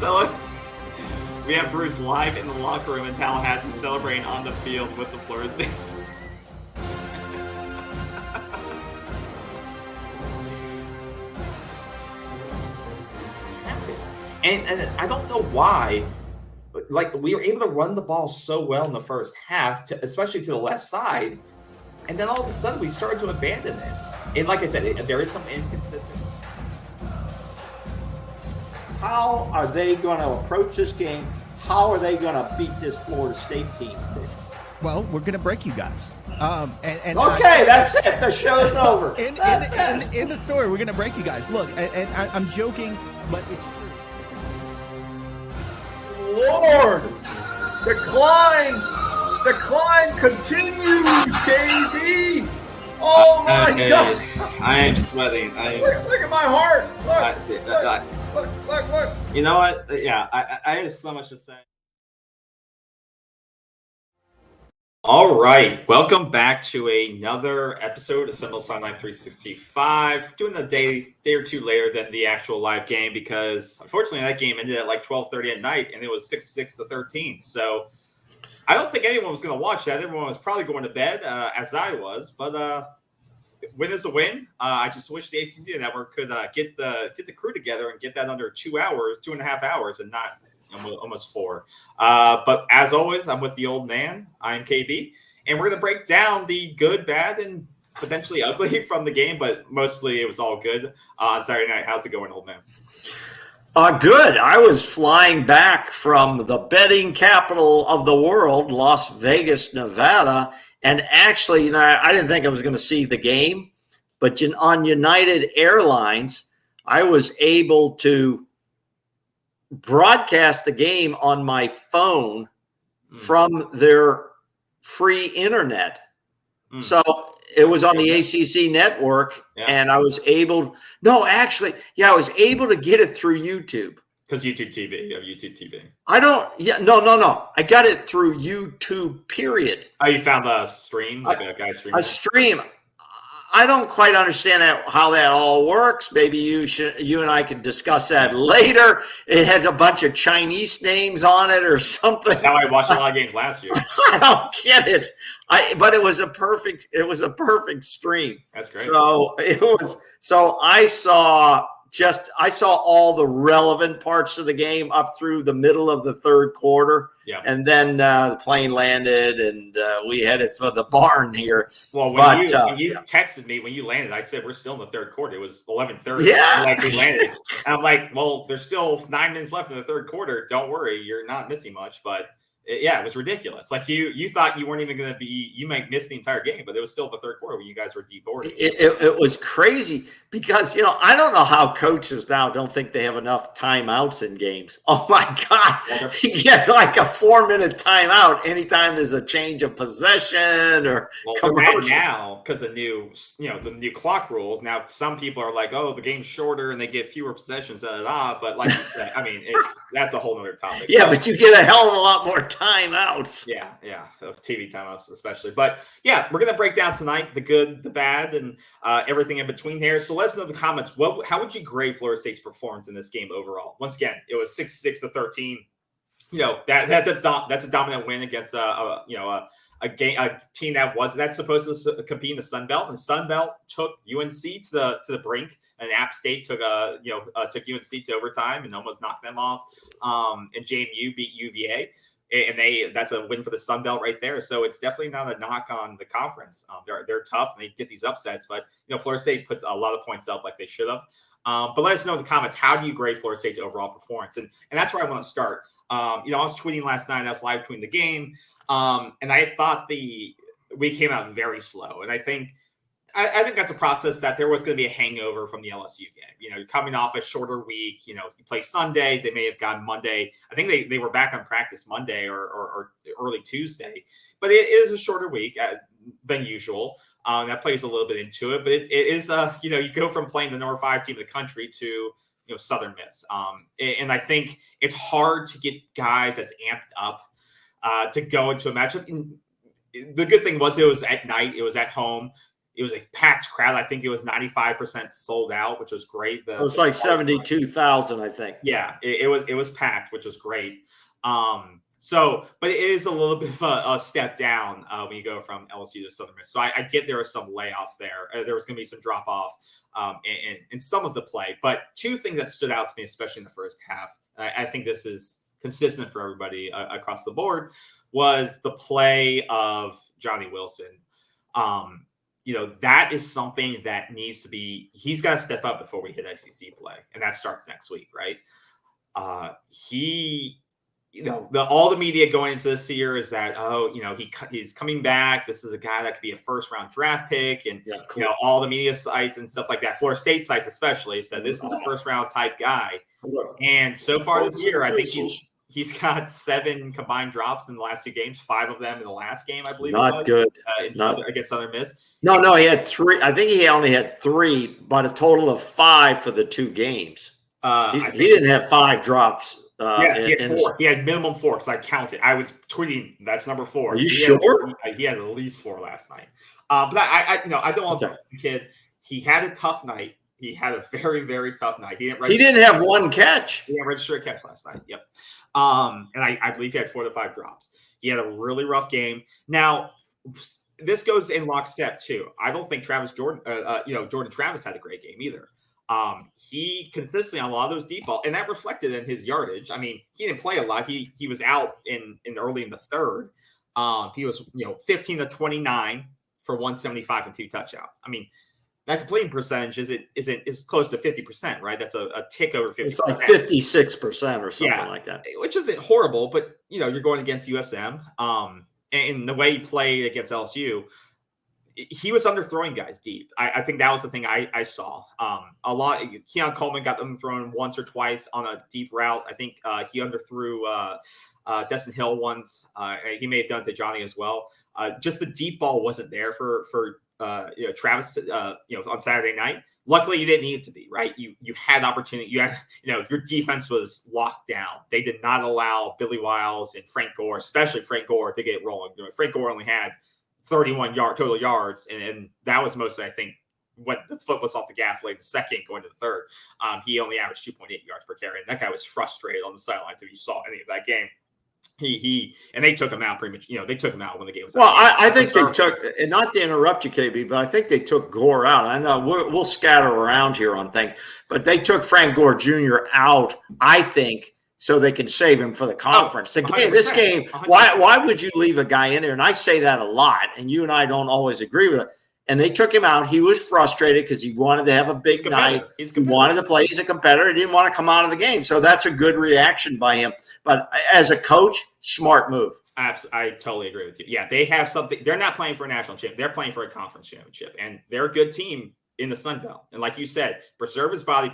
We have Bruce live in the locker room in Tallahassee celebrating on the field with the Florida State. And I don't know why, like, we were able to run the ball so well in the first half, especially to the left side, and then all of a sudden we started to abandon it. And like I said, there is some inconsistency. How are they going to approach this game? How are they going to beat this Florida State team? Well, we're going to break you guys. Okay, that's it. The show's over. In the story, we're going to break you guys. Look, and I'm joking, but it's true. Lord, the climb continues, KB. Oh my God! I am sweating. Look at my heart. Look. You know what? Yeah, I have so much to say. All right, welcome back to another episode of SeminolesSideline 365. Doing a day or two later than the actual live game because unfortunately that game ended at like 12:30 at night and it was 6-13. So I don't think anyone was going to watch that. Everyone was probably going to bed, as I was. But win is a win. I just wish the ACC network could get the crew together and get that under 2 hours, 2.5 hours, and not almost 4. But as always, I'm with the old man. I'm KB, and we're going to break down the good, bad, and potentially ugly from the game. But mostly, it was all good on Saturday night. How's it going, old man? Good. I was flying back from the betting capital of the world, Las Vegas, Nevada. And actually, I didn't think I was going to see the game. But on United Airlines, I was able to broadcast the game on my phone from their free internet. So it was on the ACC network, and I was able – I was able to get it through YouTube. Because YouTube TV, you have YouTube TV. No. I got it through YouTube, period. Oh, you found a stream? Like a guy stream? A stream. I don't quite understand how that all works. Maybe you and I could discuss that later. It had a bunch of Chinese names on it or something. That's how I watched a lot of games last year. I don't get it. But it was a perfect stream. That's great. So I saw all the relevant parts of the game up through the middle of the third quarter. Yeah. And then the plane landed and we headed for the barn here. Well, when you texted me when you landed, I said, we're still in the third quarter. It was 11:30. Yeah. Like we landed. And I'm like, well, there's still 9 minutes left in the third quarter. Don't worry. You're not missing much. But it was ridiculous. Like you thought you weren't even going to be, you might miss the entire game, but it was still the third quarter when you guys were deboarded. It was crazy because, I don't know how coaches now don't think they have enough timeouts in games. Oh my God. Well, you get like a 4-minute timeout anytime there's a change of possession or commercial. Now, because the new clock rules, now some people are like, oh, the game's shorter and they get fewer possessions, but like you said, I mean, that's a whole nother topic. Yeah, but you get a hell of a lot more timeouts. Yeah, TV timeouts especially. But yeah, we're gonna break down tonight the good, the bad, and everything in between here. So let us know in the comments how would you grade Florida State's performance in this game overall? Once again, it was 6-13. That's a dominant win against a team that's supposed to compete in the Sun Belt, and the Sun Belt took UNC to the brink, and App State took UNC to overtime and almost knocked them off. And JMU beat UVA. And that's a win for the Sun Belt right there. So it's definitely not a knock on the conference. They're tough and they get these upsets, but Florida State puts a lot of points up like they should have. But let us know in the comments, how do you grade Florida State's overall performance? And that's where I want to start. I was tweeting last night. I was live tweeting the game, and I thought we came out very slow. And I think that's a process that there was going to be a hangover from the LSU game. You're coming off a shorter week. You play Sunday. They may have gotten Monday. I think they were back on practice Monday or early Tuesday. But it is a shorter week than usual. That plays a little bit into it. But it is, you go from playing the number 5 team in the country to Southern Miss. And I think it's hard to get guys as amped up to go into a matchup. And the good thing was it was at night. It was at home. It was a packed crowd. I think it was 95% sold out, which was great. It was like 72,000, I think. Yeah, it was packed, which was great. But it is a little bit of a step down when you go from LSU to Southern Miss. So I get there was some layoff there. There was going to be some drop off in some of the play. But two things that stood out to me, especially in the first half, I think this is consistent for everybody across the board, was the play of Johnny Wilson. That is something that needs to be, he's got to step up before we hit SEC play. And that starts next week, right? All the media going into this year is that, he's coming back. This is a guy that could be a first-round draft pick. And, all the media sites and stuff like that, Florida State sites especially, said this is a first-round type guy. And so far this year, I think he's got 7 combined drops in the last 2 games, 5 of them in the last game, I believe. Not good. Against Southern Miss. No, he had 3. I think he only had 3, but a total of 5 for the 2 games. He didn't have 5 drops. Yes, he had 4. He had minimum 4 because I counted. I was tweeting that's number 4. Are you sure? He had at least 4 last night. But I don't want to blame the kid. He had a tough night. He had a very, very tough night. He didn't have 1 catch. He didn't register a catch last night. Yep. And I believe he had 4 to 5 drops. He had a really rough game. Now, this goes in lockstep too. I don't think Jordan Travis had a great game either. He consistently on a lot of those deep balls, and that reflected in his yardage. I mean, he didn't play a lot. He was out in early in the third. He was 15 to 29 for 175 and 2 touchdowns. I mean, that completing percentage is close to 50%, right? That's a tick over 50%. It's like 56% or something like that, which isn't horrible, but you're going against USM. And the way he played against LSU, he was underthrowing guys deep. I think that was the thing I saw. A lot. Keon Coleman got underthrown once or twice on a deep route. I think he underthrew Destin Hill once. He may have done it to Johnny as well. Just the deep ball wasn't there for Travis. On Saturday night. Luckily, you didn't need it to be, right? You had opportunity. You had, your defense was locked down. They did not allow Billy Wiles and Frank Gore, especially Frank Gore, to get rolling. Frank Gore only had 31 total yards, and that was mostly, I think, when the foot was off the gas late in the second going to the third. He only averaged 2.8 yards per carry, and that guy was frustrated on the sidelines if you saw any of that game. And they took him out pretty much. They took him out when the game was. Well, I think they took, and not to interrupt you, KB, but I think they took Gore out. I know we'll scatter around here on things, but they took Frank Gore Jr. out, I think, so they can save him for the conference. This game, 100%. Why would you leave a guy in there? And I say that a lot, and you and I don't always agree with it. And they took him out. He was frustrated because he wanted to have a big night. He wanted to play. He's a competitor. He didn't want to come out of the game. So that's a good reaction by him. But as a coach, smart move. I totally agree with you. Yeah, they have something. They're not playing for a national championship. They're playing for a conference championship. And they're a good team in the Sun Belt. And like you said, preserve his body,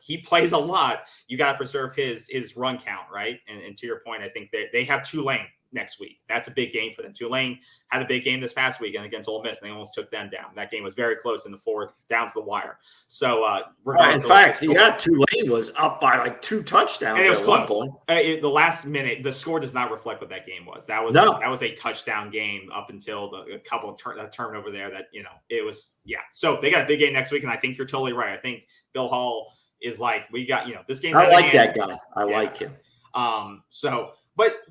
he plays a lot. You got to preserve his run count, right? And to your point, I think they have Tulane next week. That's a big game for them. Tulane had a big game this past weekend against Ole Miss, and they almost took them down. That game was very close in the fourth, down to the wire. So, in fact, Tulane was up by like 2 touchdowns. And it was close. The last minute, the score does not reflect what that game was. That was a touchdown game up until a couple of turnover there. That it was So they got a big game next week, and I think you're totally right. I think Bill Hall is like, we got this game. I like that guy. I like him.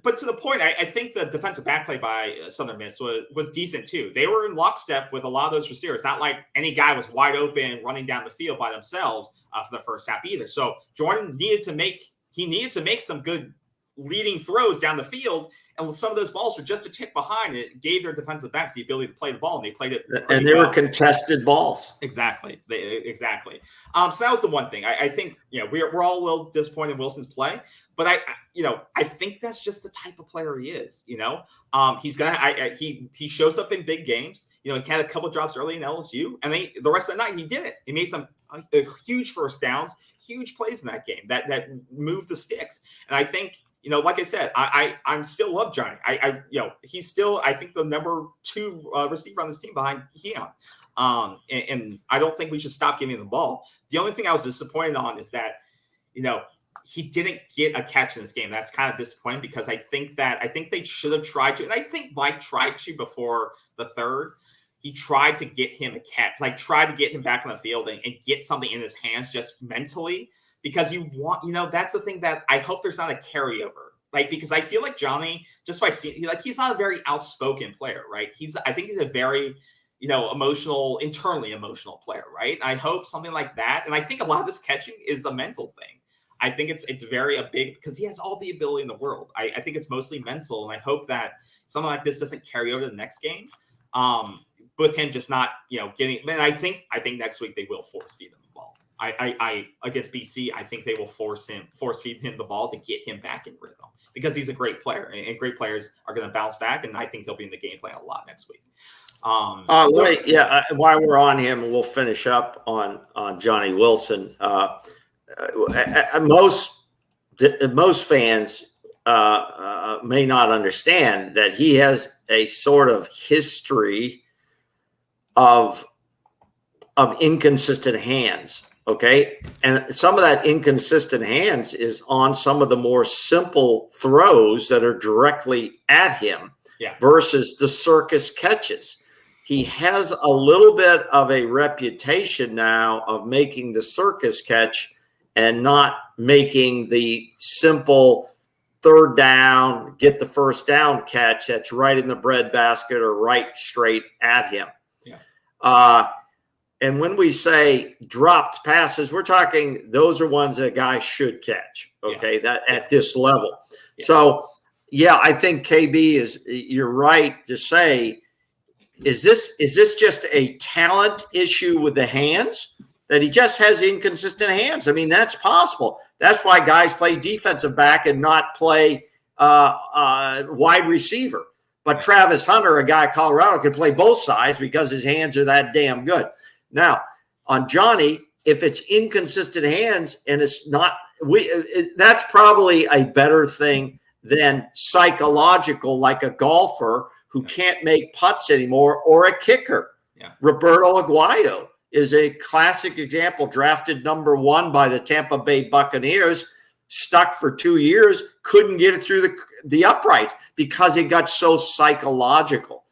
But to the point, I think the defensive back play by Southern Miss was decent too. They were in lockstep with a lot of those receivers. Not like any guy was wide open running down the field by themselves for the first half either. So Jordan needed to make some good leading throws down the field, and some of those balls were just a tick behind. It gave their defensive backs the ability to play the ball, and they played it. And they were contested balls. Exactly. Exactly. So that was the one thing. I think we're all a little disappointed in Wilson's play, but I think that's just the type of player he is. He's he shows up in big games. He had a couple of drops early in LSU, and the rest of the night he did it. He made some huge first downs, huge plays in that game that moved the sticks. And I think, like I said, I'm still love Johnny. He's still, I think, the number 2 receiver on this team behind Keon. And I don't think we should stop giving him the ball. The only thing I was disappointed on is that, he didn't get a catch in this game. That's kind of disappointing because I think they should have tried to, and I think Mike tried to before the third. he tried to get him a catch, like tried to get him back on the field and get something in his hands just mentally, because you want, that's the thing that I hope there's not a carryover. Like, because I feel like Johnny, just by seeing, he's not a very outspoken player, right? I think he's a very, internally emotional player, right? I hope something like that. And I think a lot of this catching is a mental thing. I think it's very a big, because he has all the ability in the world. I think it's mostly mental. And I hope that something like this doesn't carry over to the next game. With him just not, getting, and I think next week they will force feed him the ball. I against BC, I think they will force feed him the ball to get him back in rhythm, because he's a great player, and great players are going to bounce back, and I think he'll be in the game plan a lot next week. While we're on him, we'll finish up on Johnny Wilson. Most fans may not understand that he has a sort of history of inconsistent hands. Okay. And some of that inconsistent hands is on some of the more simple throws that are directly at him versus the circus catches. He has a little bit of a reputation now of making the circus catch and not making the simple third down, get the first down catch that's right in the breadbasket or right straight at him. And when we say dropped passes, we're talking those are ones that a guy should catch. Okay, that at this level. Yeah. So, I think KB you're right to say, is this just a talent issue with the hands, that he just has inconsistent hands? I mean, that's possible. That's why guys play defensive back and not play wide receiver. But Travis Hunter, a guy at Colorado, can play both sides because his hands are that damn good. Now, on Johnny, if it's inconsistent hands and it's not, that's probably a better thing than psychological, like a golfer who can't make putts anymore, or a kicker. Roberto Aguayo is a classic example, drafted number 1 by the Tampa Bay Buccaneers, stuck for 2 years, couldn't get it through the upright because it got so psychological.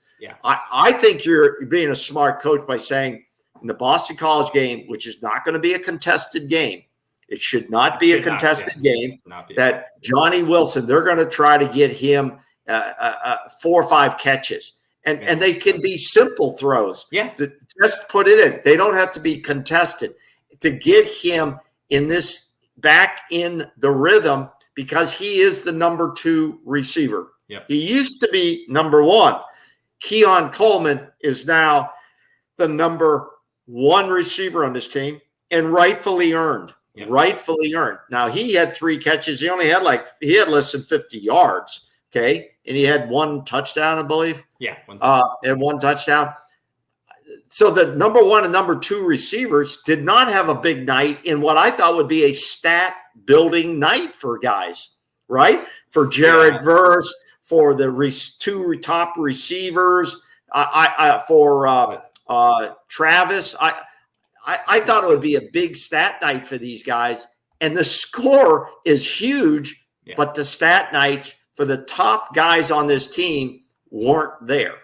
I think you're being a smart coach by saying, in the Boston College game, which is not going to be a contested game, it should not be a contested game, that Johnny Wilson, they're going to try to get him 4 or 5 catches. And they can be simple throws. Just put it in. They don't have to be contested, to get him in this, back in the rhythm, because he is the number 2 receiver. He used to be number 1. Keon Coleman is now the number 1 receiver on this team, and rightfully earned. Now, he had 3 catches. He had less than 50 yards. Okay. And he had 1 touchdown, I believe. And 1 touchdown. So the number 1 and number 2 receivers did not have a big night in what I thought would be a stat building night for guys, right? For Jared Verse, for the 2 top receivers, for Travis. I thought it would be a big stat night for these guys. And the score is huge, but the stat nights for the top guys on this team weren't there.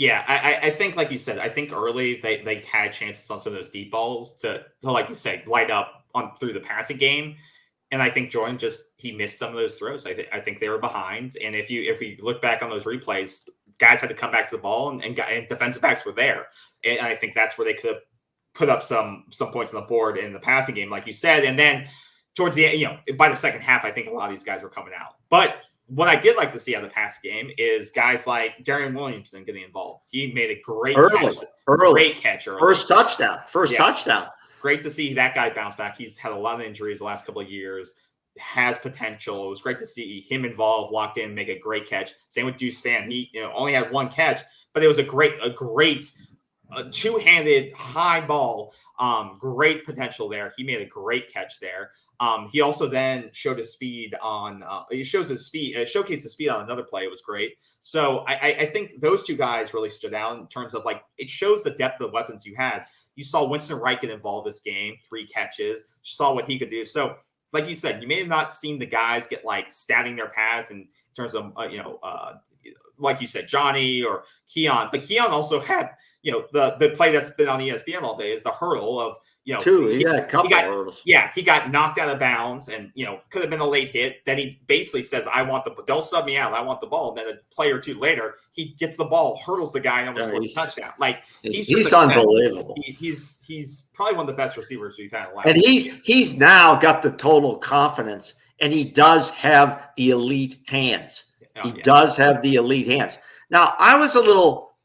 I think, like you said, I think early they had chances on some of those deep balls to like you said, light up on through the passing game. And I think Jordan he missed some of those throws. I think they were behind. And if we look back on those replays, guys had to come back to the ball, and defensive backs were there. And I think that's where they could have put up some points on the board in the passing game, like you said. And then towards the end, by the second half, I think a lot of these guys were coming out. But what I did like to see out of the passing game is guys like Darian Williamson getting involved. He made a great catch early. First touchdown. Great to see that guy bounce back. He's had a lot of injuries the last couple of years, has potential. It was great to see him involved, locked in, make a great catch. Same with Deuce Spann. He only had 1 catch, but it was a great two-handed high ball. Great potential there. He made a great catch there. He also then showed his speed on showcased his speed on another play. It was great. So I think those 2 guys really stood out in terms of, like, it shows the depth of the weapons you had. You saw Winston Wright get involved this game, 3 catches. You saw what he could do. So, like you said, you may have not seen the guys get like statting their pass in terms of like you said, Johnny or Keon. But Keon also had, the play that's been on ESPN all day is the hurdle of, he had a couple hurdles. Yeah, he got knocked out of bounds and, could have been a late hit. Then he basically says, don't sub me out. I want the ball. And then a play or two later, he gets the ball, hurdles the guy, and almost scores a touchdown. Like he's unbelievable. He's probably one of the best receivers we've had in the last. And he's now got the total confidence, and he does have the elite hands. He does have the elite hands. Now, I was a little,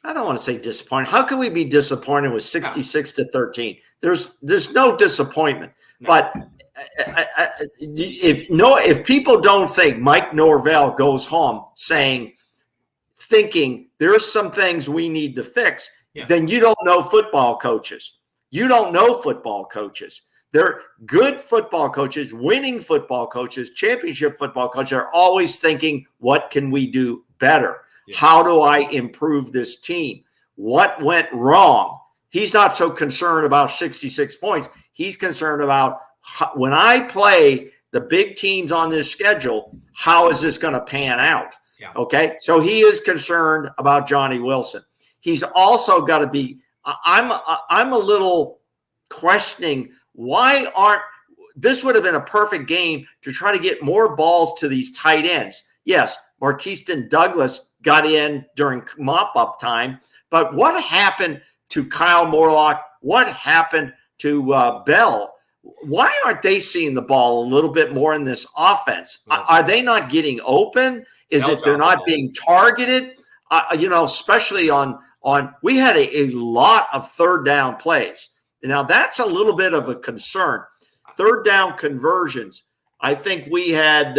I don't want to say disappointed. How can we be disappointed with 66-13? There's no disappointment. No. But if people don't think Mike Norvell goes home thinking there's some things we need to fix, then you don't know football coaches. You don't know football coaches. They're good football coaches, winning football coaches, championship football coaches are always thinking, what can we do better? Yeah. How do I improve this team? What went wrong? He's not so concerned about 66 points. He's concerned about when I play the big teams on this schedule, how is this going to pan out? Yeah. Okay. So he is concerned about Johnny Wilson. He's also got to be, I'm a little questioning this would have been a perfect game to try to get more balls to these tight ends. Yes, Marquiston Douglas got in during mop-up time, but what happened to Kyle Morlock? What happened to Bell? Why aren't they seeing the ball a little bit more in this offense? Are they not getting open? Is it they're not being targeted? Especially on we had a lot of third down plays. Now, that's a little bit of a concern. Third down conversions. I think we had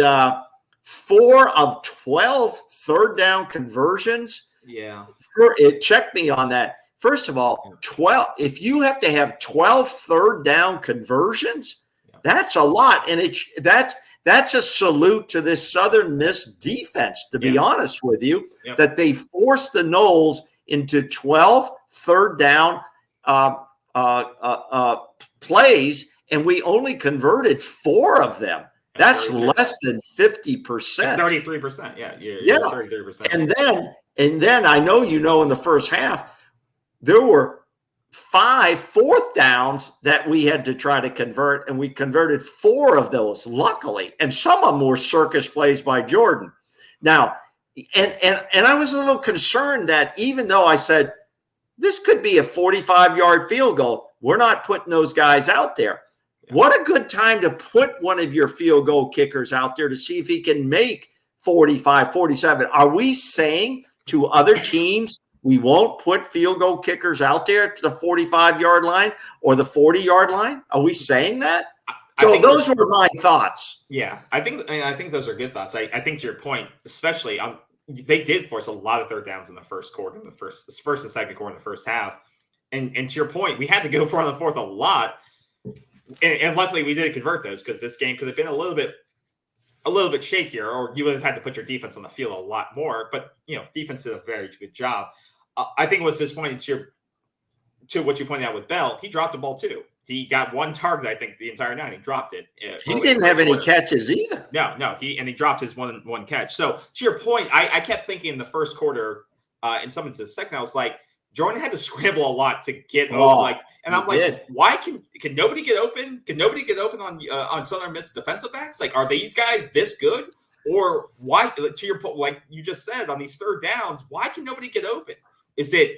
4 of 12 third down conversions. Yeah. Check me on that. First of all, 12. If you have to have 12 third down conversions, that's a lot. And that's a salute to this Southern Miss defense, to be honest with you, that they forced the Noles into 12 third down plays, and we only converted 4 of them. That's less than 50%. 33%. Yeah. 33%. And then I know in the first half, there were 5 fourth downs that we had to try to convert, and we converted 4 of those, luckily. And some of them were circus plays by Jordan. Now, and I was a little concerned that even though I said this could be a 45-yard field goal, we're not putting those guys out there. What a good time to put one of your field goal kickers out there to see if he can make 45, 47. Are we saying to other teams we won't put field goal kickers out there to the 45-yard line or the 40-yard line? Are we saying that? So those were my thoughts. Yeah, I think those are good thoughts. I think to your point, especially they did force a lot of third downs in the first quarter, in the first and second quarter in the first half. And to your point, we had to go for on the fourth a lot. And luckily we did convert those, because this game could have been a little bit shakier, or you would have had to put your defense on the field a lot more. But defense did a very good job. I think it was disappointing to what you pointed out with Bell. He dropped the ball too. He got 1 target, I think, the entire night. He dropped it. He didn't have any catches either. No. He dropped his one catch. So to your point, I kept thinking in the first quarter, in some instances, second, I was like, Jordan had to scramble a lot to get open. And I'm like, why can nobody get open? Can nobody get open on Southern Miss defensive backs? Like, are these guys this good? Or why, to your point, like you just said, on these third downs, why can nobody get open? Is it,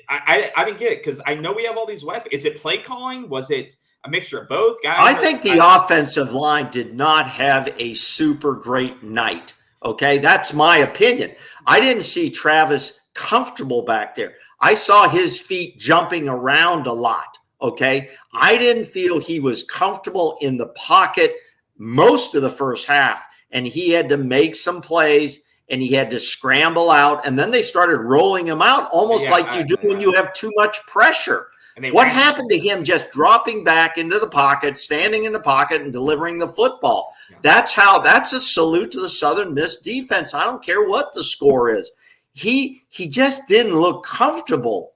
I didn't get it, because I know we have all these weapons. Is it play calling? Was it a mixture of both? Guys, I think the offensive line did not have a super great night. Okay, that's my opinion. I didn't see Travis comfortable back there. I saw his feet jumping around a lot. Okay, I didn't feel he was comfortable in the pocket most of the first half, and he had to make some plays, and he had to scramble out, and then they started rolling him out almost like you do when you have too much pressure. What happened to him just dropping back into the pocket, standing in the pocket, and delivering the football? That's a salute to the Southern Miss defense. I don't care what the score is. He just didn't look comfortable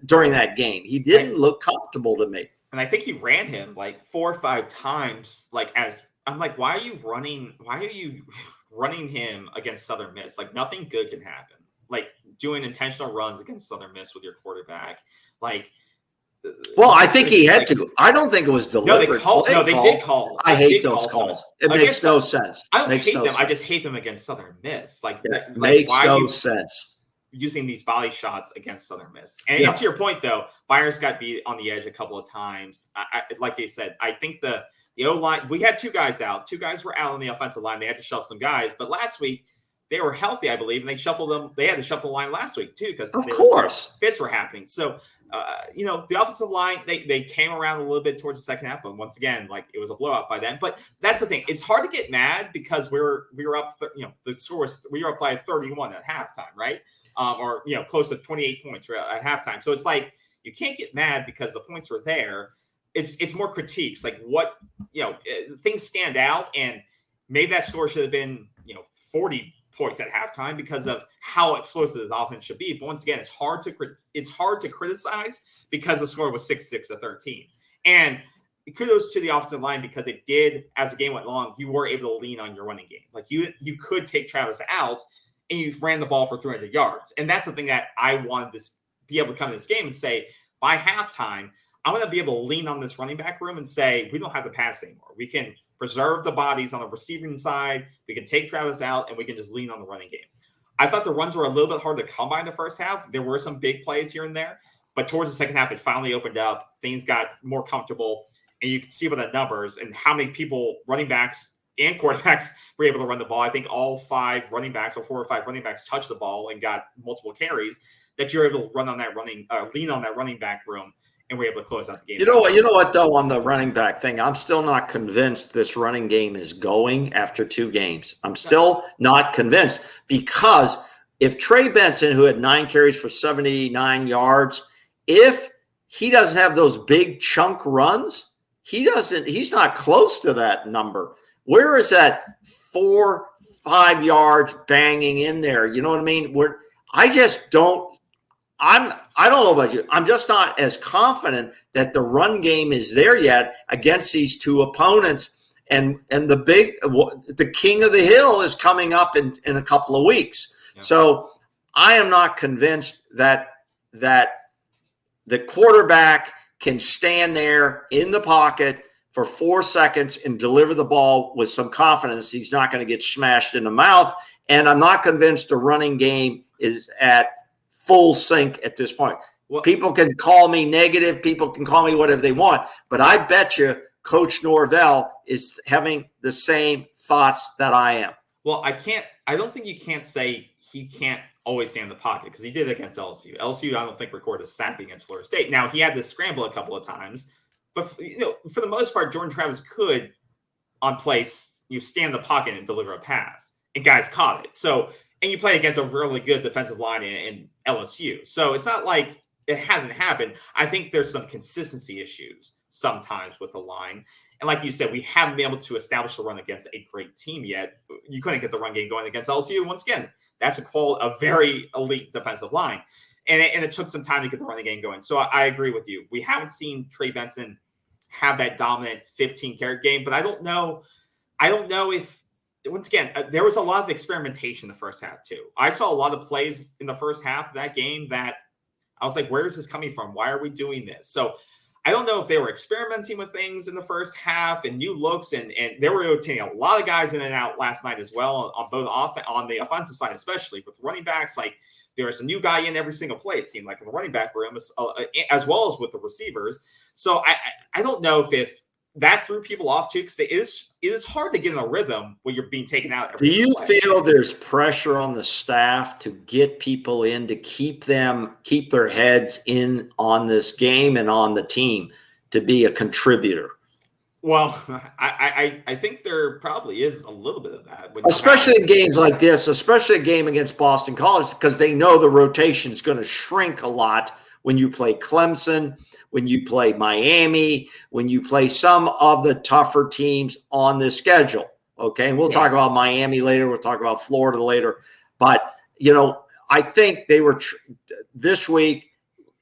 during that game. He didn't look comfortable to me. And I think he ran him like 4 or 5 times, like as I'm like, why are you running? Why are you running him against Southern Miss? Like nothing good can happen. Like doing intentional runs against Southern Miss with your quarterback. Like, well, I think he had to. I don't think it was deliberate. No, they did call. I hate those calls. It makes no sense. I don't hate them. I just hate them against Southern Miss. Like, makes no sense. Using these volley shots against Southern Miss. And to your point, though, Byers got beat on the edge a couple of times. Like they said, I think the O-line, we had 2 guys out. 2 guys were out on the offensive line. They had to shuffle some guys. But last week, they were healthy, I believe, and they shuffled them. They had to shuffle the line last week, too, because fits were happening. So, the offensive line, they came around a little bit towards the second half. But once again, like it was a blowout by then. But that's the thing. It's hard to get mad because we were up, the score was, we were up by 31 at halftime, right? Or close to 28 points at halftime. So it's like you can't get mad because the points were there. It's more critiques, like what things stand out, and maybe that score should have been 40 points at halftime because of how explosive the offense should be. But once again, it's hard to criticize because the score was 6-13. And kudos to the offensive line because it did, as the game went along, you were able to lean on your running game. Like you could take Travis out and you ran the ball for 300 yards. And that's the thing that I wanted to be able to come to this game and say, by halftime, I'm going to be able to lean on this running back room and say, we don't have to pass anymore. We can preserve the bodies on the receiving side. We can take Travis out and we can just lean on the running game. I thought the runs were a little bit hard to come by in the first half. There were some big plays here and there, but towards the second half, it finally opened up. Things got more comfortable, and you can see by the numbers and how many people, running backs and quarterbacks, were able to run the ball. I think all 5 running backs or 4 or 5 running backs touched the ball and got multiple carries, that you're able to run on that lean on that running back room, and we're able to close out the game. You know what, though, on the running back thing, I'm still not convinced this running game is going after 2 games. I'm still not convinced, because if Trey Benson, who had 9 carries for 79 yards, if he doesn't have those big chunk runs, he's not close to that number. Where is that 4-5 yards banging in there? You know what I mean? I don't know about you. I'm just not as confident that the run game is there yet against these 2 opponents. And the king of the hill is coming up in a couple of weeks. Yeah. So I am not convinced that the quarterback can stand there in the pocket for 4 seconds and deliver the ball with some confidence. He's not going to get smashed in the mouth. And I'm not convinced the running game is at full sync at this point. Well, people can call me negative. People can call me whatever they want. But I bet you Coach Norvell is having the same thoughts that I am. Well, I don't think you can't say he can't always stay in the pocket, because he did it against LSU. LSU, I don't think, recorded a sack against Florida State. Now, he had to scramble a couple of times. But, for the most part, Jordan Travis could, on place, stand in the pocket and deliver a pass. And guys caught it. So, and you play against a really good defensive line in LSU. So it's not like it hasn't happened. I think there's some consistency issues sometimes with the line. And like you said, we haven't been able to establish the run against a great team yet. You couldn't get the run game going against LSU. Once again, that's a very elite defensive line. And it took some time to get the running game going. So I agree with you. We haven't seen Trey Benson have that dominant 15-carry game, but I don't know if, once again, there was a lot of experimentation in the first half too. I saw a lot of plays in the first half of that game that I was like, where is this coming from? Why are we doing this? So I don't know if they were experimenting with things in the first half and new looks, and they were rotating a lot of guys in and out last night as well on the offensive side, especially with running backs. Like, there was a new guy in every single play, it seemed like, in the running back room, as well as with the receivers. So I don't know if that threw people off too, because it is hard to get in a rhythm when you're being taken out. Do you feel there's pressure on the staff to get people in, to keep their heads in on this game and on the team to be a contributor? Well, I think there probably is a little bit of that. Especially in games like this, especially a game against Boston College, because they know the rotation is going to shrink a lot when you play Clemson, when you play Miami, when you play some of the tougher teams on the schedule. Okay. And we'll talk about Miami later. We'll talk about Florida later. But, I think they were this week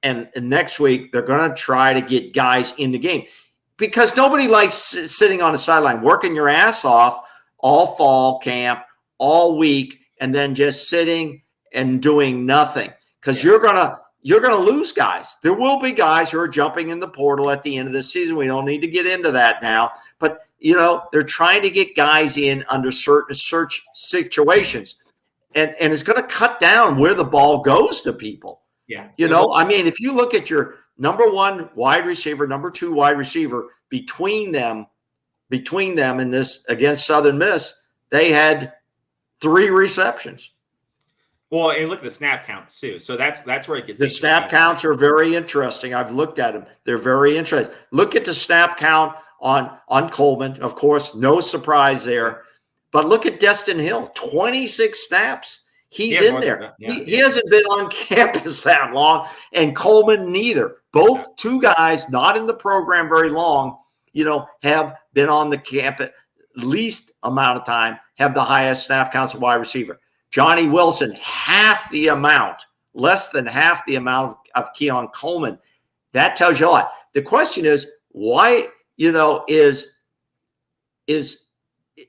and next week, they're going to try to get guys in the game. because nobody likes sitting on the sideline, working your ass off all fall camp, all week, and then just sitting and doing nothing. Because you're gonna lose guys. There will be guys who are jumping in the portal at the end of the season. We don't need to get into that now. But, they're trying to get guys in under certain search situations. And it's going to cut down where the ball goes to people. Yeah. If you look at your number one wide receiver, number two wide receiver, between them in this against Southern Miss, they had 3 receptions. Well, and look at the snap counts too. So that's where it gets. The snap counts are very interesting. I've looked at them. They're very interesting. Look at the snap count on Coleman. Of course, no surprise there. But look at Destin Hill, 26 snaps. He's in there. He hasn't been on campus that long, and Coleman neither. Both two guys not in the program very long, have been on the campus least amount of time, have the highest snap counts of wide receiver. Johnny Wilson, less than half the amount of Keon Coleman. That tells you a lot. The question is, why,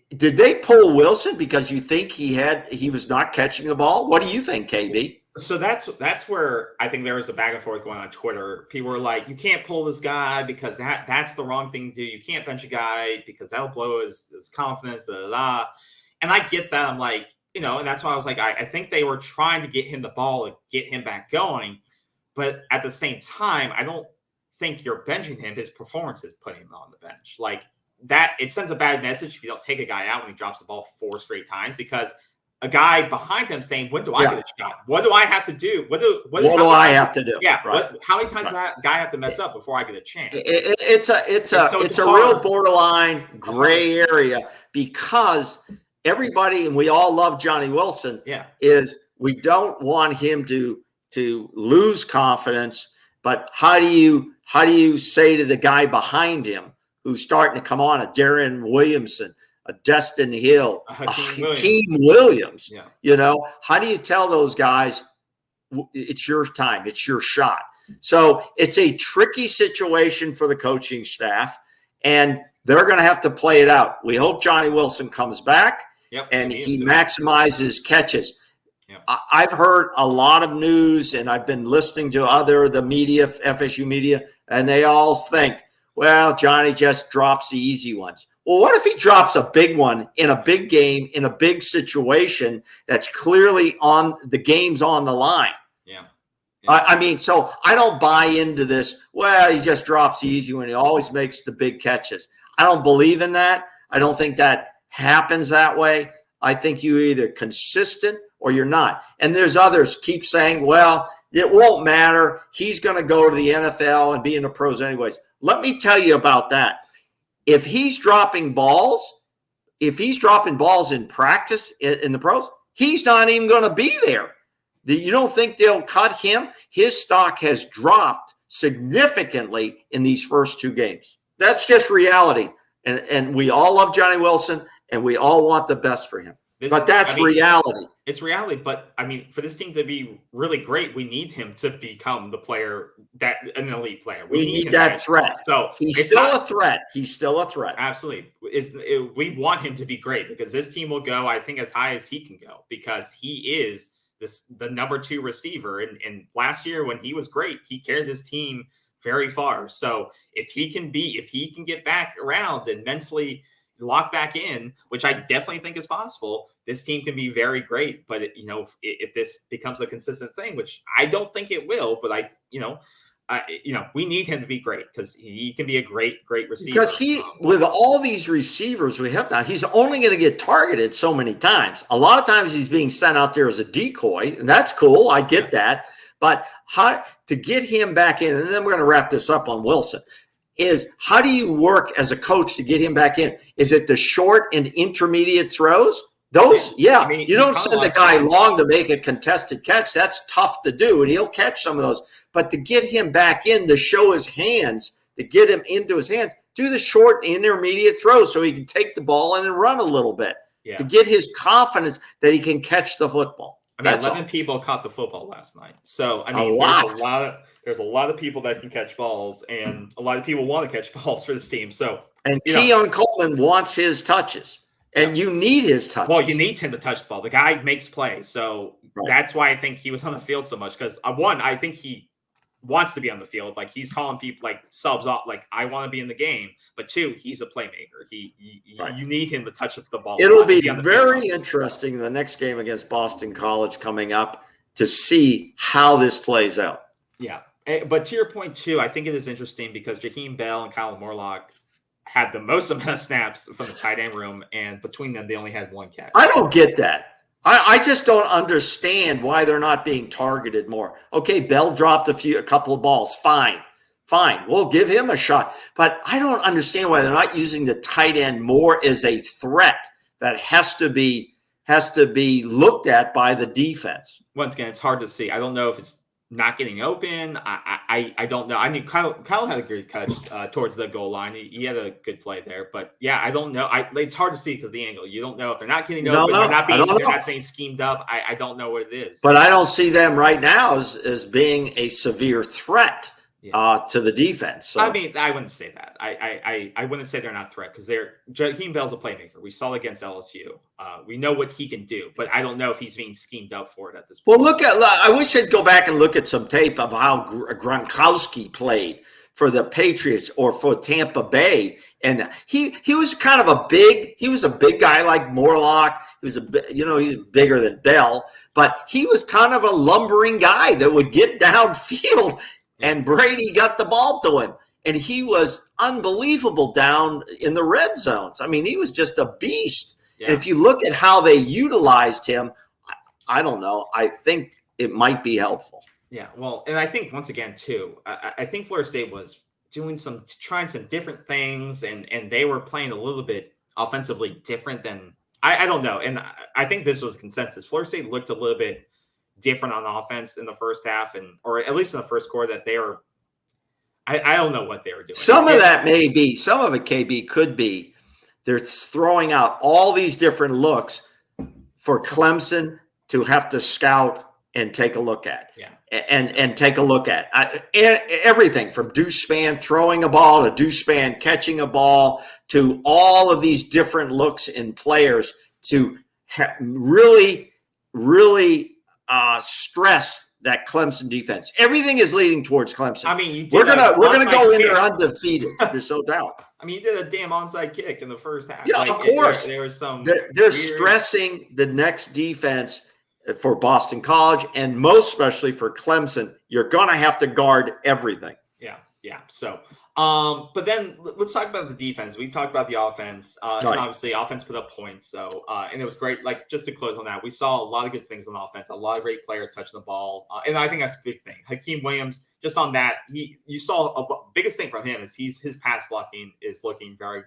did they pull Wilson because you think he was not catching the ball? What do you think, KB? So that's where I think there was a back and forth going on Twitter. People were like, you can't pull this guy because that's the wrong thing to do. You can't bench a guy because that'll blow his confidence, blah, blah, blah. And I get that. I'm like, and that's why I was like, I think they were trying to get him the ball and get him back going. But at the same time, I don't think you're benching him. His performance is putting him on the bench. Like that, it sends a bad message if you don't take a guy out when he drops the ball 4 straight times, because a guy behind him saying, when do I get a shot? What do I have to do? What do I have to do? Yeah. Right. How many times does that guy have to mess up before I get a chance? It's a real borderline gray area, because everybody, and we all love Johnny Wilson, is we don't want him to lose confidence. But how do you say to the guy behind him who's starting to come on, a Darren Williamson, a Destin Hill, a Hakeem Williams, how do you tell those guys it's your time, it's your shot? So it's a tricky situation for the coaching staff, and they're going to have to play it out. We hope Johnny Wilson comes back and he maximizes catches. Yep. I've heard a lot of news, and I've been listening to the media, FSU media, and they all think, well, Johnny just drops the easy ones. Well, what if he drops a big one in a big game, in a big situation that's clearly on the game's on the line? Yeah. So I don't buy into this, well, he just drops the easy one. He always makes the big catches. I don't believe in that. I don't think that happens that way. I think you're either consistent or you're not. And there's others keep saying, well, it won't matter. He's going to go to the NFL and be in the pros anyways. Let me tell you about that. If he's dropping balls in practice in the pros, he's not even going to be there. You don't think they'll cut him? His stock has dropped significantly in these first 2 games. That's just reality. And we all love Johnny Wilson, and we all want the best for him. But that's reality. It's reality. But, for this team to be really great, we need him to become the player, an elite player. We need that threat. So he's still a threat. He's still a threat. Absolutely. We want him to be great, because this team will go, I think, as high as he can go, because he is the number 2 receiver. And last year when he was great, he carried this team very far. So if he can get back around and mentally lock back in, which I definitely think is possible, this team can be very great. But if this becomes a consistent thing, which I don't think it will, but we need him to be great, because he can be a great receiver. Because with all these receivers we have now, he's only going to get targeted so many times. A lot of times he's being sent out there as a decoy, and that's cool. I get that. But how to get him back in, and then we're going to wrap this up on Wilson, is how do you work as a coach to get him back in? Is it the short and intermediate throws? Those, you don't send the guy long to make a contested catch. That's tough to do, and he'll catch some of those. But to get him back in, to show his hands, to get him into his hands, do the short and intermediate throws so he can take the ball and then run a little bit to get his confidence that he can catch the football. I mean, That's 11 all. people caught the football last night. So, I mean, there's a lot of people that can catch balls, and a lot of people want to catch balls for this team. So, And Keon Coleman wants his touches, and you need his touches. Well, you need him to touch the ball. The guy makes plays. So that's why I think he was on the field so much. Because one, I think he wants to be on the field. Like, he's calling people, like, subs off, like, I want to be in the game. But two, he's a playmaker. You need him to touch the ball. It'll be very interesting in the next game against Boston College coming up to see how this plays out. Yeah. But to your point, too, I think it is interesting because Jaheim Bell and Kyle Morlock had the most amount of snaps from the tight end room, and between them, they only had one catch. I don't get that. I just don't understand why they're not being targeted more. Okay, Bell dropped a couple of balls. Fine. We'll give him a shot. But I don't understand why they're not using the tight end more as a threat that has to be looked at by the defense. Once again, it's hard to see. I don't know if it's not getting open. I don't know. I mean, Kyle had a great catch towards the goal line. He had a good play there, but yeah, I don't know. It's hard to see because the angle. You don't know if they're not getting open. They're not saying schemed up. I don't know what it is. But I don't see them right now as being a severe threat to the defense. So. I mean, I wouldn't say that. I wouldn't say they're not a threat because Jaheim Bell's a playmaker. We saw it against LSU. We know what he can do, but I don't know if he's being schemed up for it at this point. Well, I wish I'd go back and look at some tape of how Gronkowski played for the Patriots or for Tampa Bay. And he was kind of he was a big guy like Morlock. He was he's bigger than Bell, but he was kind of a lumbering guy that would get downfield. And Brady got the ball to him, and he was unbelievable down in the red zones. I mean, he was just a beast. Yeah. And if you look at how they utilized him, I don't know. I think it might be helpful. Yeah, well, and I think once again, too, I think Florida State was trying some different things, and they were playing a little bit offensively different than I don't know. And I think this was consensus. Florida State looked a little bit different on offense in the first half, or at least in the first quarter, that they were. I don't know what they were doing. Some of that may be. Some of it, KB, could be they're throwing out all these different looks for Clemson to have to scout and take a look at. Yeah. And take a look at everything from Deuce Spann throwing a ball to Deuce Spann catching a ball to all of these different looks in players to really stress that Clemson defense. Everything is leading towards Clemson. I mean, we're gonna go in there undefeated. There's no doubt. I mean, you did a damn onside kick in the first half. Yeah, of course. There was some. They're stressing the next defense for Boston College, and most especially for Clemson. You're going to have to guard everything. Yeah. So, but then let's talk about the defense. We've talked about the offense, and obviously offense put up points. So, and it was great. Like, just to close on that, we saw a lot of good things on offense, a lot of great players touching the ball. And I think that's a big thing. Hakeem Williams, just on that, you saw biggest thing from him is his pass blocking is looking very,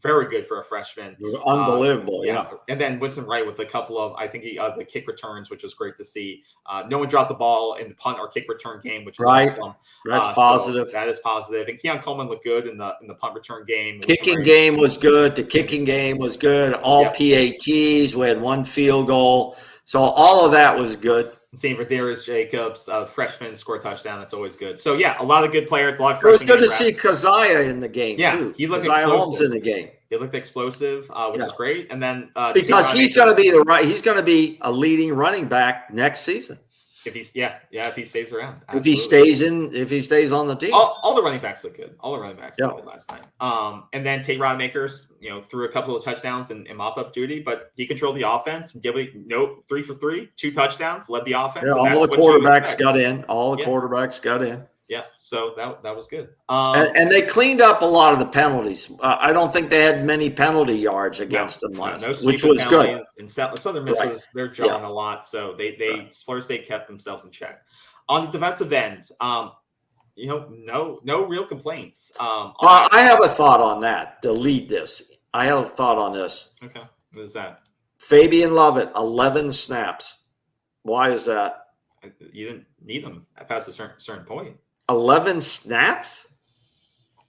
very good for a freshman. Unbelievable. Yeah. And then Winston Wright with a couple of, I think the kick returns, which was great to see. No one dropped the ball in the punt or kick return game, which is awesome. That's positive. So that is positive. And Keon Coleman looked good in the punt return game. Kicking game was good. The kicking game was good. All PATs. We had one field goal. So all of that was good. Same for Darius Jacobs, freshman, score a touchdown. That's always good. So, yeah, a lot of good players, a lot of freshmen. It was good to see Keziah in the game, too. He looked explosive. Holmes in the game. He looked explosive, which is great. And then because he's going to be a leading running back next season. If he stays around. Absolutely. If he stays on the team. All the running backs look good. All the running backs looked good last night. And then Tate Rodmakers, threw a couple of touchdowns in mop-up duty, but he controlled the offense. 3 for 3, 2 touchdowns, led the offense. Yeah, all the quarterbacks got in. Quarterbacks got in. Yeah, so that was good. And they cleaned up a lot of the penalties. I don't think they had many penalty yards against them last, which was good. And Southern Miss they're drawing a lot, so Florida State kept themselves in check. On the defensive end, no real complaints. I have a thought on that. Delete this. I have a thought on this. Okay, what is that? Fabian Lovett, 11 snaps. Why is that? You didn't need them past a certain point. 11 snaps?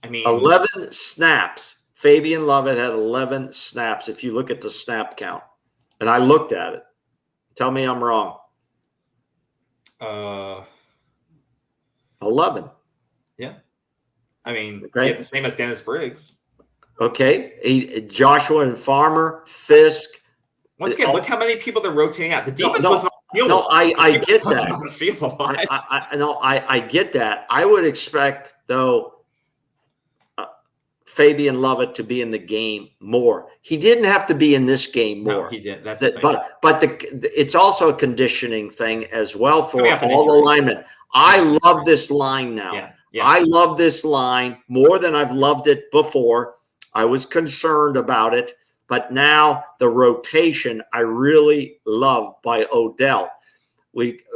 I mean, 11 snaps. Fabian Lovett had 11 snaps if you look at the snap count. And I looked at it. Tell me I'm wrong. Uh, 11. yeah. I mean, Okay. yeah, the same as Dennis Briggs. Okay. Joshua and Farmer, Fisk. Once again, look how many people they're rotating out. The defense wasn't on the field. No, I get that. On the field a lot. I get that. I would expect, though, Fabian Lovett to be in the game more. He didn't have to be in this game more. No, he didn't. That's it's also a conditioning thing as well for all the linemen. I love this line now. Yeah. I love this line more than I've loved it before. I was concerned about it, but now the rotation I really love by Odell.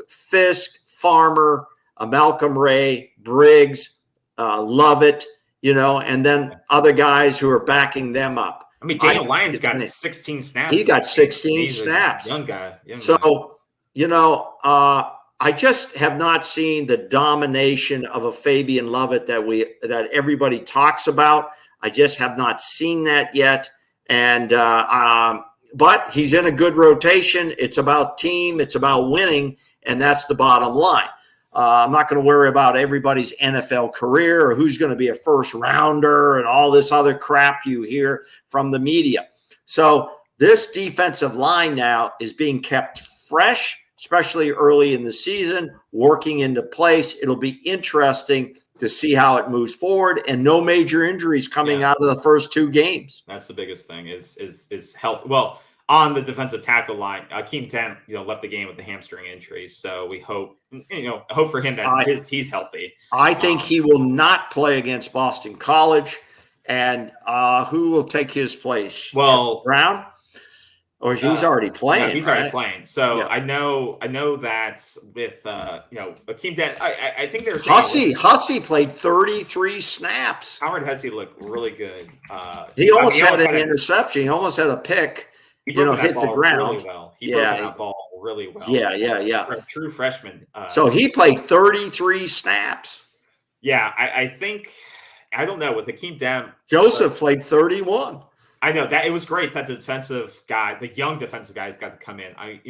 Fisk, Farmer, Malcolm Ray, Briggs, Lovett, and then other guys who are backing them up. I mean, Daniel Lyons got 16 snaps. He got 16 snaps. Young guy. So, I just have not seen the domination of a Fabian Lovett that everybody talks about. I just have not seen that yet. And but he's in a good rotation. It's about team. It's about winning, and that's the bottom line. I'm not going to worry about everybody's NFL career or who's going to be a first rounder and all this other crap you hear from the media. So this defensive line now is being kept fresh, especially early in the season, working into place. It'll be interesting to see how it moves forward, and no major injuries coming out of the first 2 games. That's the biggest thing is health. Well, on the defensive tackle line, Akeem Dent, left the game with the hamstring injury. So we hope for him that he's healthy. I think he will not play against Boston College. And who will take his place? Well, Brown, or he's already playing. No, he's already playing. So I know that with Akeem Dent, I think they're saying Hussey played 33 snaps. Howard Hussey looked really good. He almost had an interception. He almost had a pick. Hit the ground. Really well. He broke that ball really well. Yeah. For a true freshman. So he played 33 snaps. Yeah, I think, I don't know, with Akeem Dent. Joseph played 31. I know that it was great that the young defensive guys got to come in. I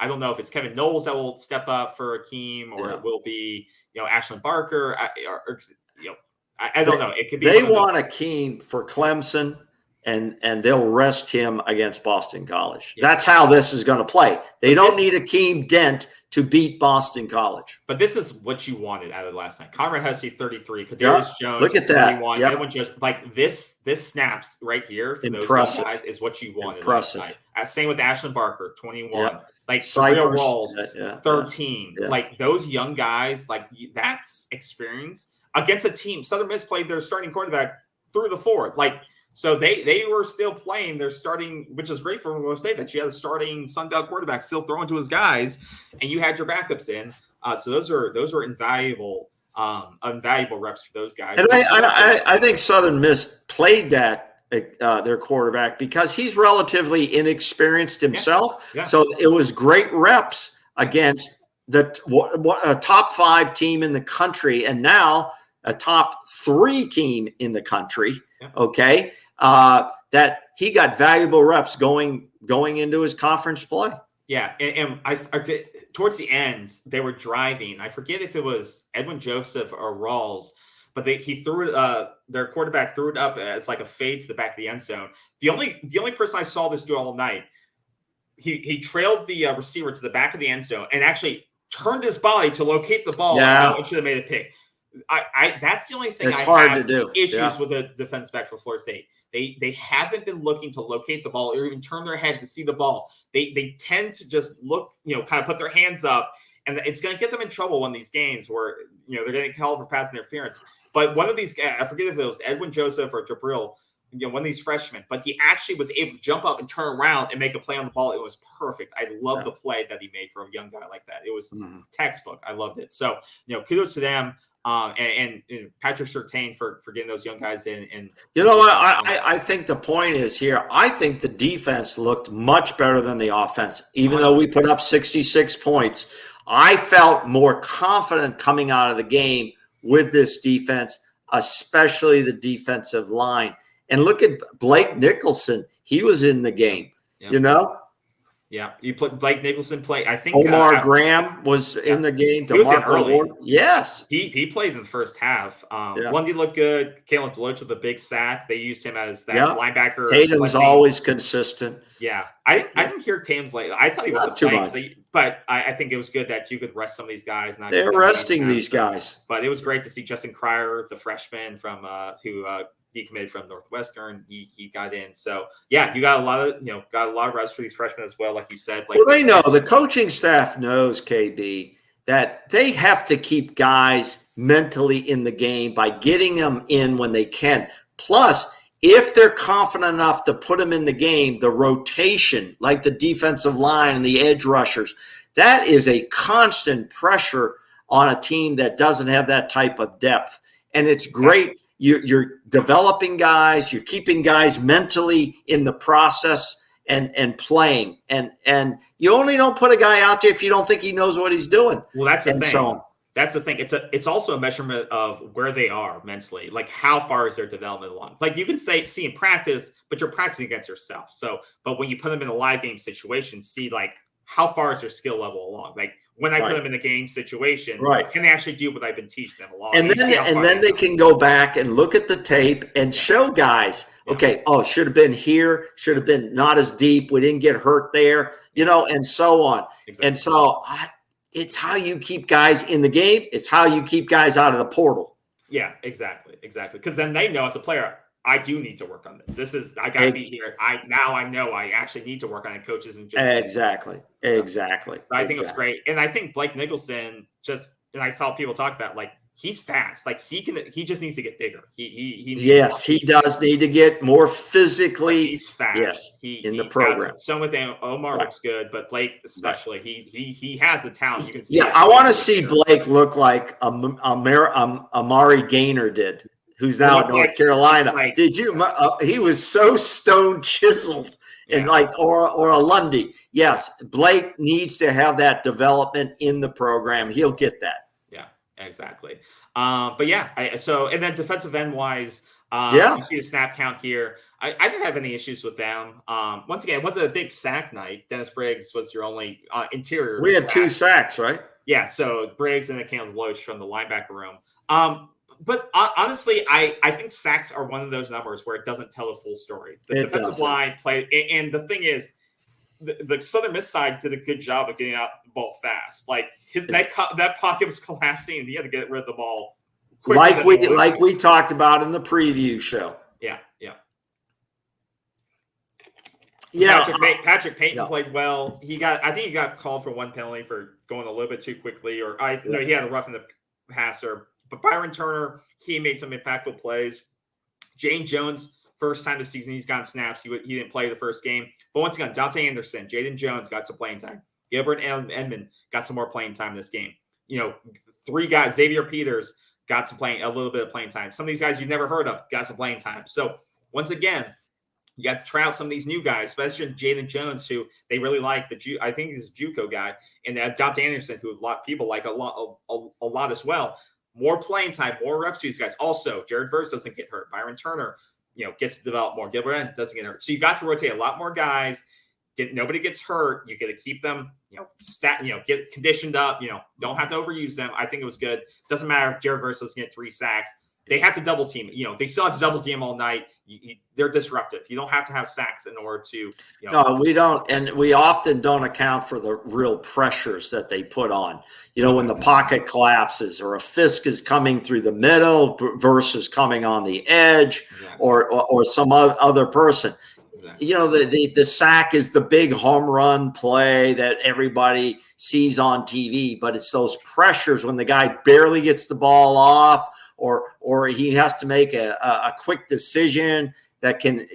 don't know if it's Kevin Knowles that will step up for Akeem, or it will be, Ashland Barker. I don't know. It could be. They want Akeem for Clemson. And they'll rest him against Boston College. Yeah. That's how this is going to play. They don't need Akeem Dent to beat Boston College. But this is what you wanted out of last night. Conrad Hussey, 33. Kadarius Jones, look at that. 31. Edwin Jones, this snaps right here for those guys is what you wanted last night. Same with Ashland Barker, 21. Yep. Like Samuel Rawls, 13. Yeah. Like those young guys, that's experience against a team. Southern Miss played their starting quarterback through the fourth. So they were still playing. They're starting, which is great for Florida State, that you had a starting Sun Belt quarterback still throwing to his guys, and you had your backups in. So those are invaluable reps for those guys. And I think Southern Miss played their quarterback because he's relatively inexperienced himself. Yeah. So it was great reps against a top 5 team in the country, and now a top 3 team in the country. Yeah. Okay. That he got valuable reps going into his conference play. Yeah, and I towards the end they were driving. I forget if it was Edwin Joseph or Rawls, but he threw it. Their quarterback threw it up as like a fade to the back of the end zone. The only person I saw this do all night, he trailed the receiver to the back of the end zone and actually turned his body to locate the ball. Yeah, and should have made a pick. That's the only thing it's I hard have to do. Issues with the defense back for Florida State. They haven't been looking to locate the ball or even turn their head to see the ball. They tend to just look, kind of put their hands up, and it's going to get them in trouble in these games where they're getting called for pass interference. But one of these guys, I forget if it was Edwin Joseph or Jabril, one of these freshmen, but he actually was able to jump up and turn around and make a play on the ball. It was perfect. I love the play that he made for a young guy like that. It was textbook. I loved it. So kudos to them. And Patrick Surtain for getting those young guys in. And I think the point is here, I think the defense looked much better than the offense, even though we put up 66 points. I felt more confident coming out of the game with this defense, especially the defensive line. And look at Blake Nicholson. He was in the game, Yeah. Yeah, you put Blake Nicholson play. I think Omar Graham was in the game. He was in early. Yes, he played in the first half. Yeah. Lundy looked good. Kalen DeLoach with a big sack. They used him as that linebacker. Tatum's always consistent. Yeah, I didn't hear Tatum's late. I thought he was playing, but I think it was good that you could rest some of these guys. They're resting these guys. But it was great to see Justin Cryer, the freshman from who decommitted from Northwestern. He got in. So yeah, you got a lot of reps for these freshmen as well, like you said. Well, they know, the coaching staff knows, KB, that they have to keep guys mentally in the game by getting them in when they can. Plus, if they're confident enough to put them in the game, the rotation, like the defensive line and the edge rushers, that is a constant pressure on a team that doesn't have that type of depth. And it's great. You're developing guys, you're keeping guys mentally in the process and playing. And you only don't put a guy out there if you don't think he knows what he's doing. Well, that's the thing. So, that's the thing. It's also a measurement of where they are mentally. Like, how far is their development along? Like, you can see in practice, but you're practicing against yourself. So, but when you put them in a live game situation, see like how far is their skill level along? Like, when I put them in a game situation, can they actually do what I've been teaching them along? And then they can go back and look at the tape and show guys, okay, should have been here, should have been not as deep. We didn't get hurt there, and so on. Exactly. And so it's how you keep guys in the game. It's how you keep guys out of the portal. Yeah, exactly. Because then they know as a player, I do need to work on this. I got to be here. I know I actually need to work on it. Coaches and just exactly. So I think it's great, and I think Blake Nicholson and I saw people talk about like he's fast. Like he just needs to get bigger. He does need to get more physically. He's fast. Yes, in the program. So with Omar looks good, but Blake especially, he has the talent. You can see. Yeah, I want to see Blake look like Amari Gaynor did. Who's now in North Carolina? Did you? He was so stone chiseled, and or a Lundy. Yes, Blake needs to have that development in the program. He'll get that. Yeah, exactly. But yeah, and then defensive end wise, you see the snap count here. I didn't have any issues with them. Once again, it wasn't a big sack night. Dennis Briggs was your only interior. We had 2 sacks, right? Yeah, so Briggs and the Caleb Loach from the linebacker room. But honestly, I think sacks are one of those numbers where it doesn't tell the full story. The defensive line played, and the thing is, the Southern Miss side did a good job of getting out the ball fast. Like that pocket was collapsing, and he had to get rid of the ball quickly. Like we talked about in the preview show. Yeah. Patrick Payton played well. I think he got called for one penalty for going a little bit too quickly, he had a rough in the passer. But Byron Turner, he made some impactful plays. Jane Jones, first time this season, he's gotten snaps. He didn't play the first game. But once again, Dante Anderson, Jaden Jones got some playing time. Gilbert Edmond got some more playing time this game. 3 guys, Xavier Peters got a little bit of playing time. Some of these guys you've never heard of got some playing time. So once again, you got to try out some of these new guys, especially Jaden Jones, who they really like. I think he's a JUCO guy, and Dante Anderson, who a lot of people like a lot as well. More playing time, more reps to these guys. Also, Jared Verse doesn't get hurt. Byron Turner, gets to develop more. Gilbert Edmonds doesn't get hurt. So you got to rotate a lot more guys. Nobody gets hurt. You got to keep them, get conditioned up. Don't have to overuse them. I think it was good. Doesn't matter if Jared Verse doesn't get 3 sacks. They have to double team. They still have to double team all night. They're disruptive. You don't have to have sacks in order to. No, we don't, and we often don't account for the real pressures that they put on. When the pocket collapses, or a Fisk is coming through the middle versus coming on the edge, or some other person. Exactly. The sack is the big home run play that everybody sees on TV, but it's those pressures when the guy barely gets the ball off. Or he has to make a quick decision that can,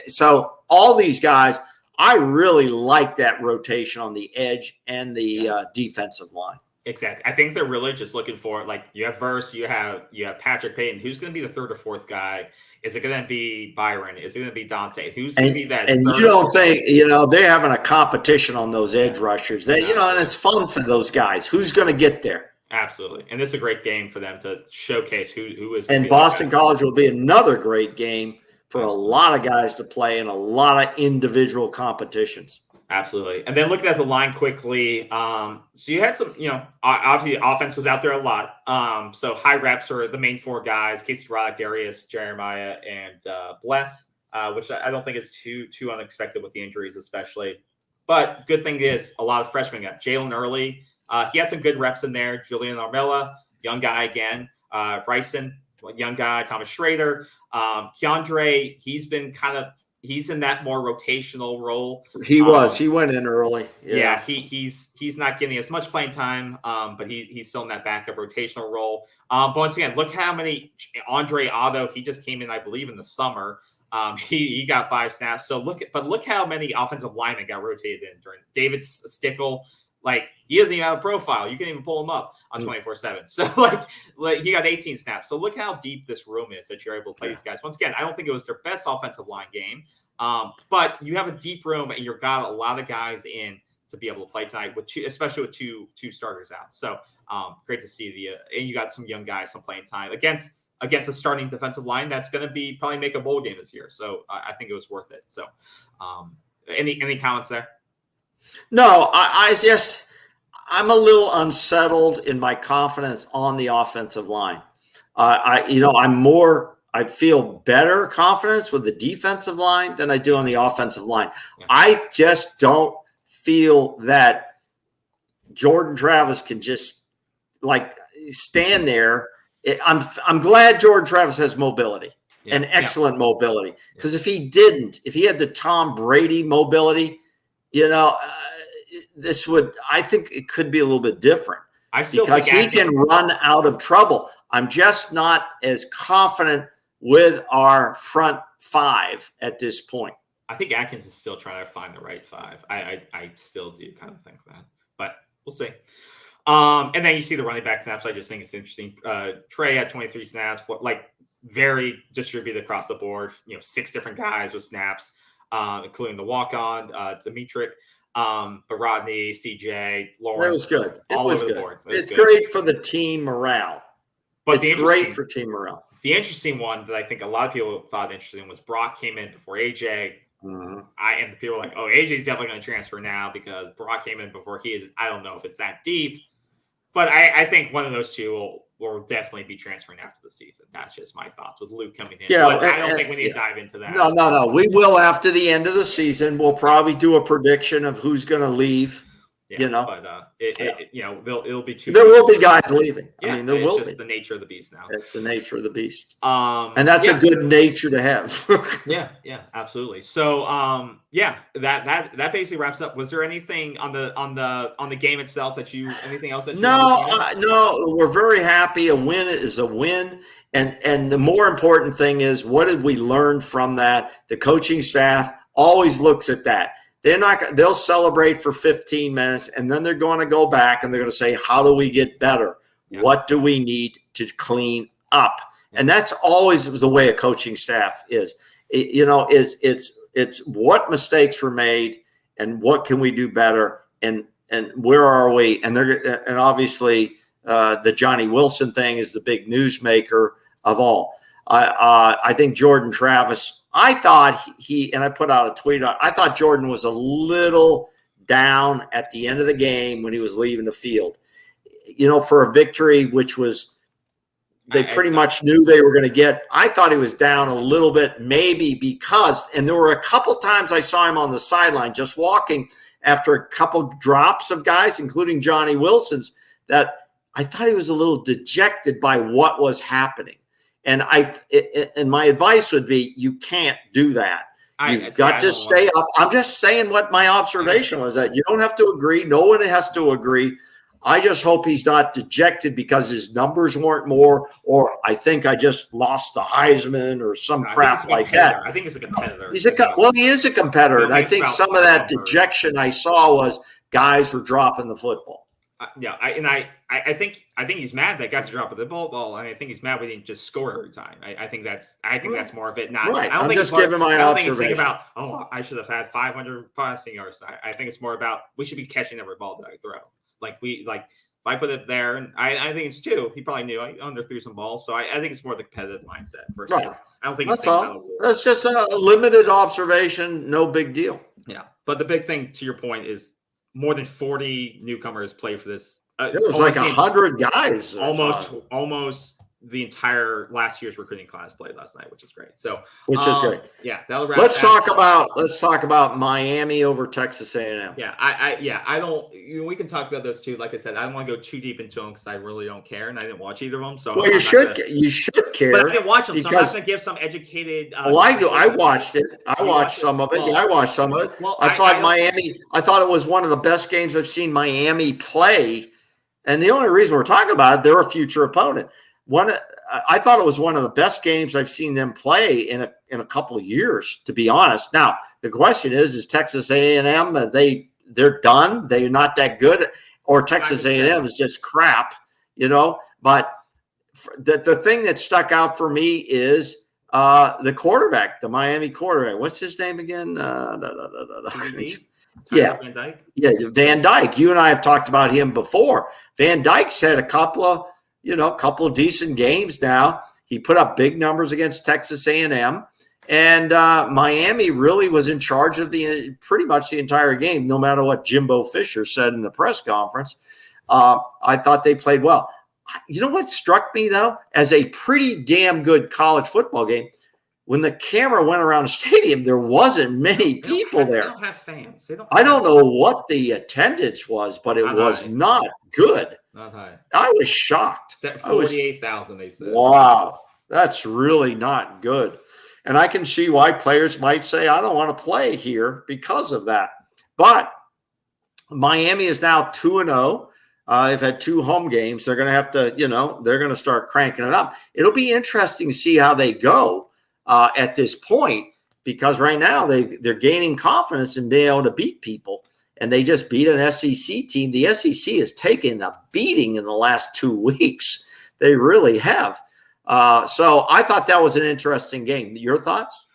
so all these guys, I really like that rotation on the edge and the defensive line. Exactly. I think they're really just looking for, like, you have Verse, you have Patrick Payton. Who's going to be the 3rd or 4th guy? Is it going to be Byron? Is it going to be Dante? Who's going to be that? And you don't think, they're having a competition on those edge rushers. And it's fun for those guys. Who's going to get there? Absolutely. And this is a great game for them to showcase who is. And Boston College will be another great game for a lot of guys to play in a lot of individual competitions. Absolutely. And then looking at the line quickly, so you had some, obviously offense was out there a lot. So high reps are the main four guys: Casey Roddick, Darius, Jeremiah, and Bless, which I don't think is too unexpected with the injuries, especially. But good thing is a lot of freshmen got Jalen Early. He had some good reps in there. Julian Armella, young guy again. Bryson, young guy. Thomas Schrader. Keandre, he's in that more rotational role. He went in early. Yeah, he's not getting as much playing time, but he's still in that backup rotational role. But once again, look how many Andre Otto, he just came in, I believe, in the summer. He got 5 snaps. So look how many offensive linemen got rotated in during David Stickle. Like, he doesn't even have a profile. You can even pull him up on 24/7. So like he got 18 snaps. So look how deep this room is that you're able to play these guys. Once again, I don't think it was their best offensive line game. But you have a deep room and you've got a lot of guys in to be able to play tonight especially with two starters out. So great to see and you got some young guys, some playing time against a starting defensive line that's going to probably make a bowl game this year. So I think it was worth it. So any comments there? No, I'm a little unsettled in my confidence on the offensive line. I feel better confidence with the defensive line than I do on the offensive line. Yeah. I just don't feel that Jordan Travis can just stand there. I'm glad Jordan Travis has mobility and excellent mobility, because if he didn't, if he had the Tom Brady mobility, I think it could be a little bit different because he can run out of trouble. I'm just not as confident with our front 5 at this point. I think Atkins is still trying to find the right 5. I still do kind of think that, but we'll see. And then you see the running back snaps. I just think it's interesting. Trey had 23 snaps, very distributed across the board. 6 different guys with snaps, including the walk-on, Dimitri, but Rodney, CJ, Lawrence. That was good. All over the board. It's great for the team morale. But it's great for team morale. The interesting one that I think a lot of people thought interesting was Brock came in before AJ. Mm-hmm. And people were like, "Oh, AJ's definitely going to transfer now because Brock came in before he." I don't know if it's that deep, but I think one of those two will definitely be transferring after the season. That's just my thoughts with Luke coming in. Yeah, but I don't think we need to dive into that. No. We will after the end of the season. We'll probably do a prediction of who's going to leave. But it'll be too. There will be guys leaving. Yeah, there will be. It's just the nature of the beast now. It's the nature of the beast. And that's a good nature to have. yeah, absolutely. So, that basically wraps up. Was there anything on the game itself anything else that you? No. We're very happy. A win is a win, and the more important thing is, what did we learn from that? The coaching staff always looks at that. They'll celebrate for 15 minutes, and then they're going to go back and they're going to say, how do we get better? Yeah. What do we need to clean up? Yeah. And that's always the way a coaching staff is. It's what mistakes were made and what can we do better and where are we? And obviously the Johnny Wilson thing is the big newsmaker of all. I think Jordan Travis, I thought and I put out a tweet on, I thought Jordan was a little down at the end of the game when he was leaving the field, for a victory, which was, they pretty much knew they were going to get. I thought he was down a little bit, maybe because, and there were a couple times I saw him on the sideline just walking after a couple drops of guys, including Johnny Wilson's, that I thought he was a little dejected by what was happening. And my advice would be, you can't do that. You've got to stay up. I'm just saying what my observation was, that you don't have to agree. No one has to agree. I just hope he's not dejected because his numbers weren't more, or I think I just lost the Heisman or some crap like that. I think he's a competitor. He is a competitor. And I think some of that dejection I saw was guys were dropping the football. I think he's mad that guys are dropping the ball, and I think he's mad we didn't just score every time. I think that's more of it. Not right. I don't think it's giving my observation. About I should have had 500 passing yards. I think it's more about we should be catching every ball that I throw. If I put it there, and I think it's 2. He probably knew I underthrew some balls, so I think it's more the competitive mindset versus. Right. I don't think that's all. That's just a limited observation. No big deal. Yeah. But the big thing, to your point, is more than 40 newcomers played for this. It was like 100 guys. Almost the entire last year's recruiting class played last night, which is great. So, which is great. Yeah, that'll wrap. Let's talk about Miami over Texas A&M. Yeah, I don't. We can talk about those two. Like I said, I don't want to go too deep into them because I really don't care, and I didn't watch either of them. So, well, you should care. But I didn't watch them, so I'm not going to give some educated. Well, I do. I watched it. I watched some of it. Well, yeah, I watched some of it. Well, I thought it was one of the best games I've seen Miami play. And the only reason we're talking about it, they're a future opponent. I thought it was one of the best games I've seen them play in a couple of years, to be honest. Now, the question is Texas A&M, they're done? They're not that good? Or Texas A&M is just crap, But the thing that stuck out for me is the quarterback, the Miami quarterback. What's his name again? Yeah. Van Dyke? Yeah, Van Dyke. You and I have talked about him before. Van Dyke's had a couple of decent games now. He put up big numbers against Texas A&M, and Miami really was in charge of pretty much the entire game, no matter what Jimbo Fisher said in the press conference. I thought they played well. You know what struck me, though, as a pretty damn good college football game? When the camera went around the stadium, there wasn't many people there. They don't have fans. I don't know what the attendance was, but it was not good. Not high. I was shocked. 48,000, they said. Wow, that's really not good. And I can see why players might say, I don't want to play here because of that. But Miami is now 2-0. They've had 2 home games. They're going to have to, they're going to start cranking it up. It'll be interesting to see how they go at this point, because right now they're gaining confidence in being able to beat people. And they just beat an SEC team. The SEC has taken a beating in the last 2 weeks. They really have. So I thought that was an interesting game. Your thoughts?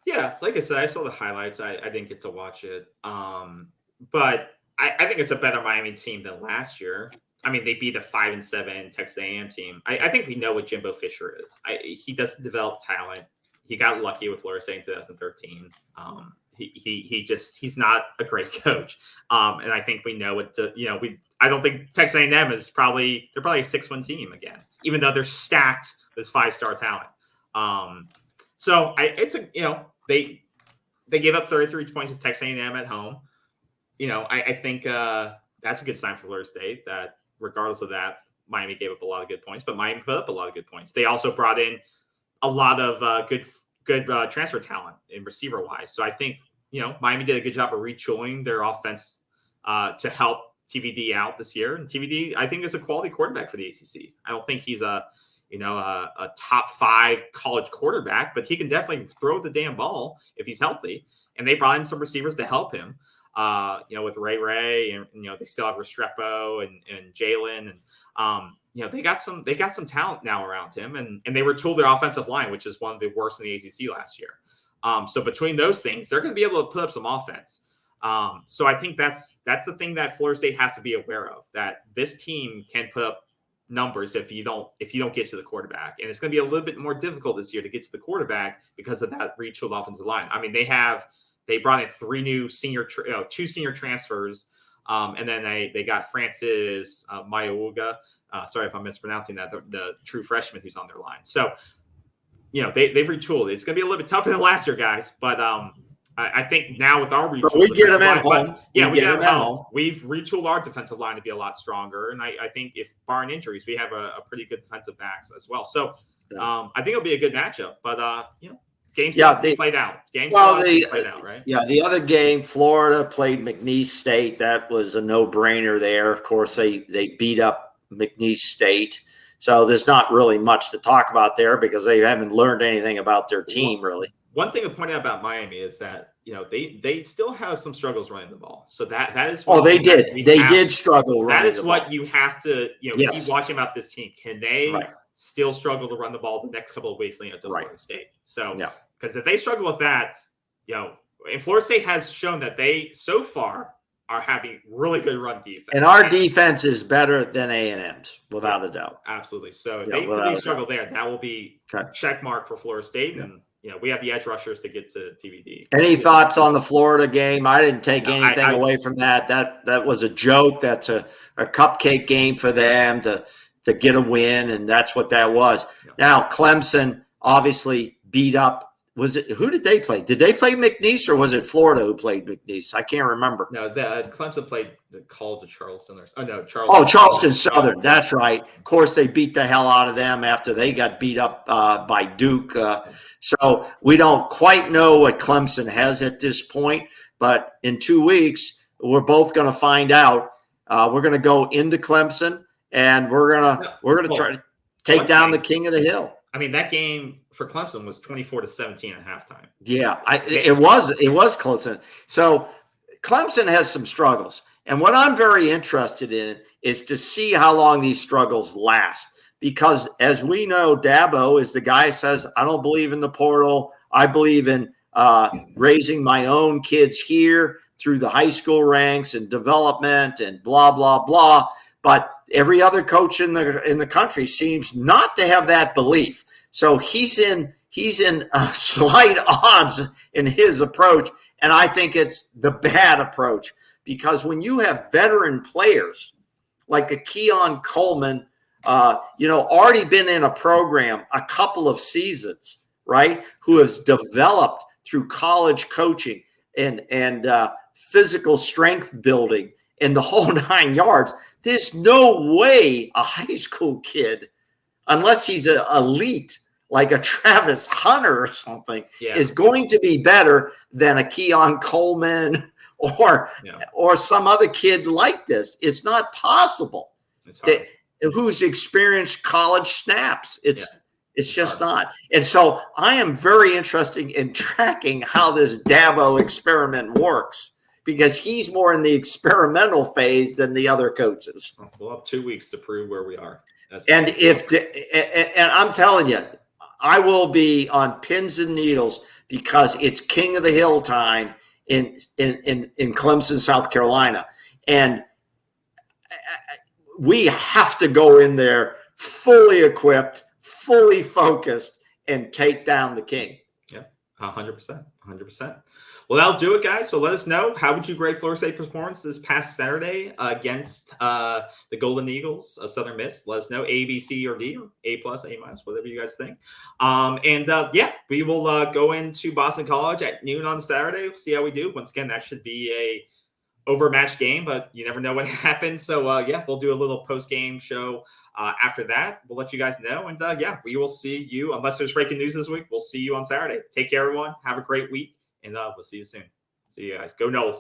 Yeah, like I said, I saw the highlights. I didn't get to watch it. But I think it's a better Miami team than last year. I mean, they beat a 5-7 Texas A&M team. I think we know what Jimbo Fisher is. He doesn't develop talent. He got lucky with Florida State in 2013. He's not a great coach. And I think we know what I don't think Texas A&M is probably a 6-win team again, even though they're stacked with 5-star talent. So they gave up 33 points to Texas A&M at home. I think that's a good sign for Florida State that regardless of that, Miami gave up a lot of good points, but Miami put up a lot of good points. They also brought in a lot of good transfer talent in receiver wise. So I think, Miami did a good job of retooling their offense to help TVD out this year. And TVD, I think, is a quality quarterback for the ACC. I don't think he's a top 5 college quarterback, but he can definitely throw the damn ball if he's healthy. And they brought in some receivers to help him. With Ray, and they still have Restrepo and Jalen, and they got some talent now around him, and they retooled their offensive line, which is one of the worst in the ACC last year. So between those things, they're going to be able to put up some offense. So I think that's the thing that Florida State has to be aware of, that this team can put up numbers if you don't get to the quarterback, and it's going to be a little bit more difficult this year to get to the quarterback because of that retooled offensive line. I mean, they brought in 2 senior transfers, and then they got Francis Mayauga. Sorry if I'm mispronouncing that, the true freshman who's on their line. So, they've retooled. It's going to be a little bit tougher than last year, guys. But I think now with our retool, but we get them at home. Yeah, we get them at home. We've retooled our defensive line to be a lot stronger, and I think if barring injuries, we have a pretty good defensive backs as well. So I think it'll be a good matchup. But Games played out. Played out, right? Yeah, the other game, Florida played McNeese State. That was a no-brainer there. Of course, they beat up McNeese State. So there's not really much to talk about there because they haven't learned anything about their team, really. One thing to point out about Miami is that, they still have some struggles running the ball. So that is they did. They did struggle running the ball. That is what you have to, keep watching about this team. Can they still struggle to run the ball the next couple of weeks leading up to Florida State? So because if they struggle with that, and Florida State has shown that they so far are having really good run defense. And our defense is better than A&M's, without a doubt. Absolutely. So if they really struggle there, that will be check mark for Florida State. And, we have the edge rushers to get to TBD. Any thoughts on the Florida game? I didn't take anything away from that. That was a joke. That's a cupcake game for them to get a win, and that's what that was. Yeah. Now, Clemson obviously beat up. Who did they play? Did they play McNeese, or was it Florida who played McNeese? I can't remember. No, Clemson played the College of Charleston. Charleston. Oh, Charleston Southern. That's right. Of course, they beat the hell out of them after they got beat up by Duke. So we don't quite know what Clemson has at this point. But in 2 weeks, we're both going to find out. We're going to go into Clemson, and we're going to try to take down the King of the Hill. I mean, that game for Clemson was 24-17 at halftime. Yeah, it was close. So Clemson has some struggles. And what I'm very interested in is to see how long these struggles last. Because as we know, Dabo is the guy who says, I don't believe in the portal. I believe in raising my own kids here through the high school ranks and development and blah, blah, blah. But every other coach in the country seems not to have that belief. So he's in slight odds in his approach, and I think it's the bad approach, because when you have veteran players like a Keon Coleman, already been in a program a couple of seasons, right, who has developed through college coaching and physical strength building and the whole 9 yards, there's no way a high school kid, unless he's an elite, like a Travis Hunter or something, is going to be better than a Keon Coleman or some other kid like this. It's not possible. Who's experienced college snaps. It's just not. And so I am very interested in tracking how this Dabo experiment works, because he's more in the experimental phase than the other coaches. We'll have 2 weeks to prove where we are. And I'm telling you, I will be on pins and needles, because it's King of the Hill time in Clemson, South Carolina. And we have to go in there fully equipped, fully focused, and take down the King. Yeah, 100%. 100%. Well, that'll do it, guys. So let us know, how would you grade Florida State's performance this past Saturday against the Golden Eagles of Southern Miss? Let us know, A, B, C, or D, or A+, A-, whatever you guys think. We will go into Boston College at noon on Saturday. See how we do. Once again, that should be a overmatched game, but you never know what happens. So, we'll do a little post-game show after that. We'll let you guys know. And, we will see you, unless there's breaking news this week, we'll see you on Saturday. Take care, everyone. Have a great week. And we'll see you soon. See you guys. Go Noles.